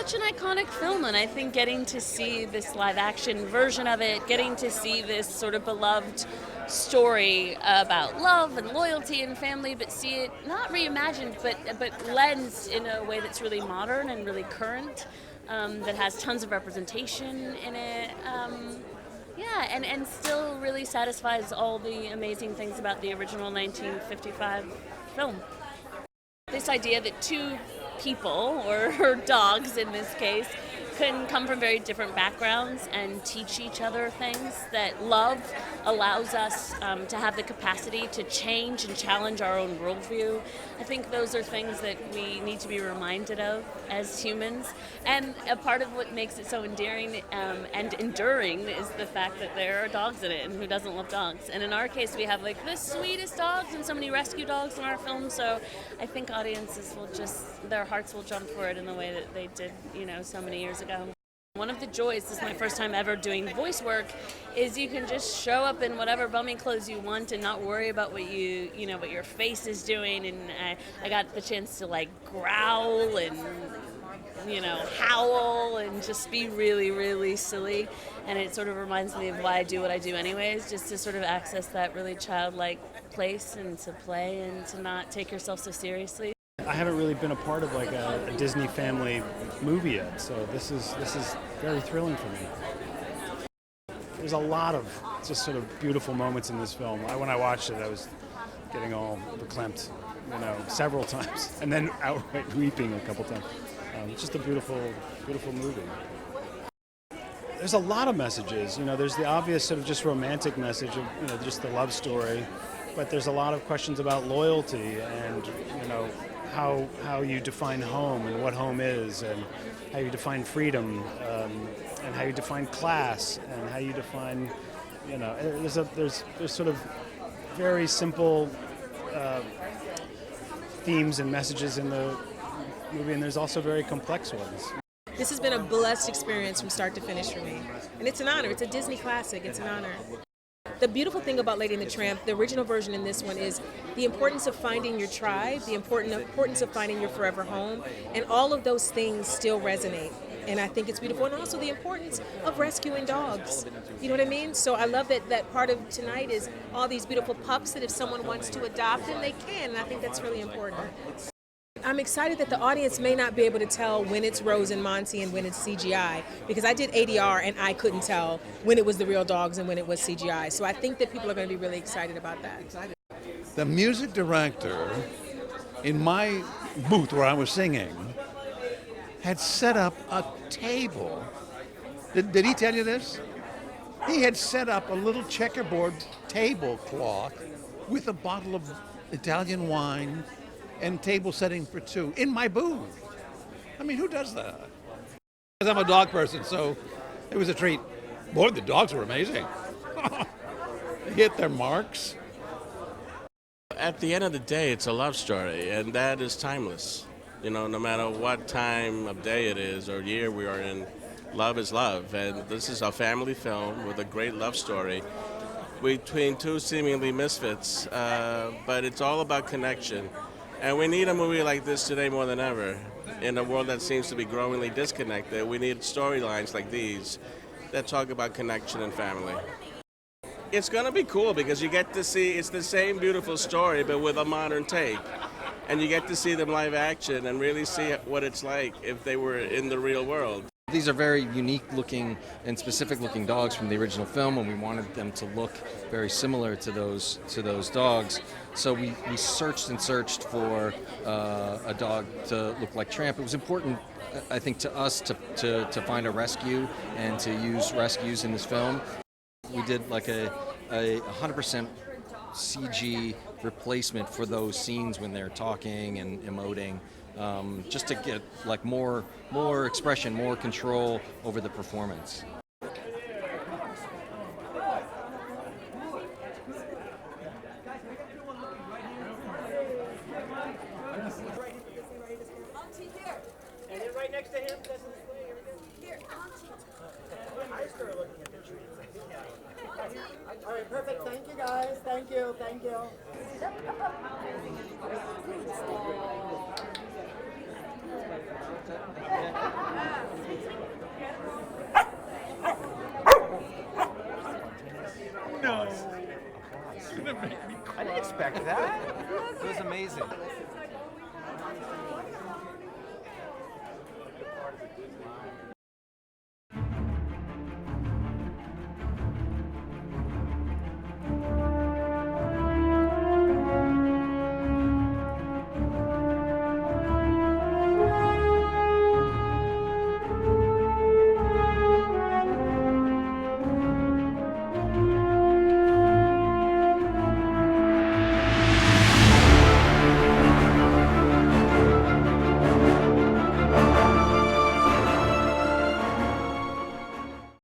such an iconic film, and I think getting to see this live action version of it, getting to see this sort of beloved story about love and loyalty and family, but see it not reimagined, but lensed in a way that's really modern and really current, that has tons of representation in it. Yeah, and still really satisfies all the amazing things about the original 1955 film. This idea that two people, or dogs in this case, can come from very different backgrounds and teach each other things, that love allows us to have the capacity to change and challenge our own worldview. I think those are things that we need to be reminded of as humans. And a part of what makes it so endearing and enduring is the fact that there are dogs in it, and who doesn't love dogs? And in our case, we have like the sweetest dogs and so many rescue dogs in our film, so I think audiences will just, their hearts will jump for it in the way that they did, so many years ago. One of the joys, this is my first time ever doing voice work, is you can just show up in whatever bummy clothes you want and not worry about what what your face is doing. And I got the chance to like growl and howl and just be really, really silly. And it sort of reminds me of why I do what I do anyways, just to sort of access that really childlike place and to play and to not take yourself so seriously. I haven't really been a part of like a Disney family movie yet, so this is very thrilling for me. There's a lot of just sort of beautiful moments in this film. When I watched it, I was getting all verklempt, several times, and then outright weeping a couple times. It's just a beautiful, beautiful movie. There's a lot of messages. There's the obvious sort of just romantic message of just the love story, but there's a lot of questions about loyalty and how you define home and what home is, and how you define freedom, and how you define class, and how you define, there's sort of very simple themes and messages in the movie, and there's also very complex ones. This has been a blessed experience from start to finish for me, and it's an honor. It's a Disney classic. It's an honor. The beautiful thing about Lady and the Tramp, the original version in this one, is the importance of finding your tribe, the importance of finding your forever home, and all of those things still resonate. And I think it's beautiful. And also the importance of rescuing dogs. You know what I mean? So I love that part of tonight is all these beautiful pups that if someone wants to adopt them, they can. And I think that's really important. I'm excited that the audience may not be able to tell when it's Rose and Monty and when it's CGI, because I did ADR and I couldn't tell when it was the real dogs and when it was CGI. So I think that people are going to be really excited about that. The music director in my booth where I was singing had set up a table. Did he tell you this? He had set up a little checkerboard tablecloth with a bottle of Italian wine and table setting for two in my booth. I mean, who does that? Because I'm a dog person, so it was a treat. Boy, the dogs were amazing. They hit their marks. At the end of the day, it's a love story, and that is timeless. No matter what time of day it is or year we are in, love is love. And this is a family film with a great love story between two seemingly misfits, but it's all about connection. And we need a movie like this today more than ever. In a world that seems to be growingly disconnected, we need storylines like these that talk about connection and family. It's going to be cool because you get to see, it's the same beautiful story but with a modern take. And you get to see them live action and really see what it's like if they were in the real world. These are very unique looking and specific looking dogs from the original film, and we wanted them to look very similar to those dogs. So we searched and searched for a dog to look like Tramp. It was important, I think, to us to find a rescue and to use rescues in this film. We did like a 100% CG replacement for those scenes when they're talking and emoting. Just to get like more expression, more control over the performance. And then right next to him, that's here. I started looking at the trees. All right, perfect. Thank you, guys. Thank you. Thank you. No. I didn't expect that. It was amazing.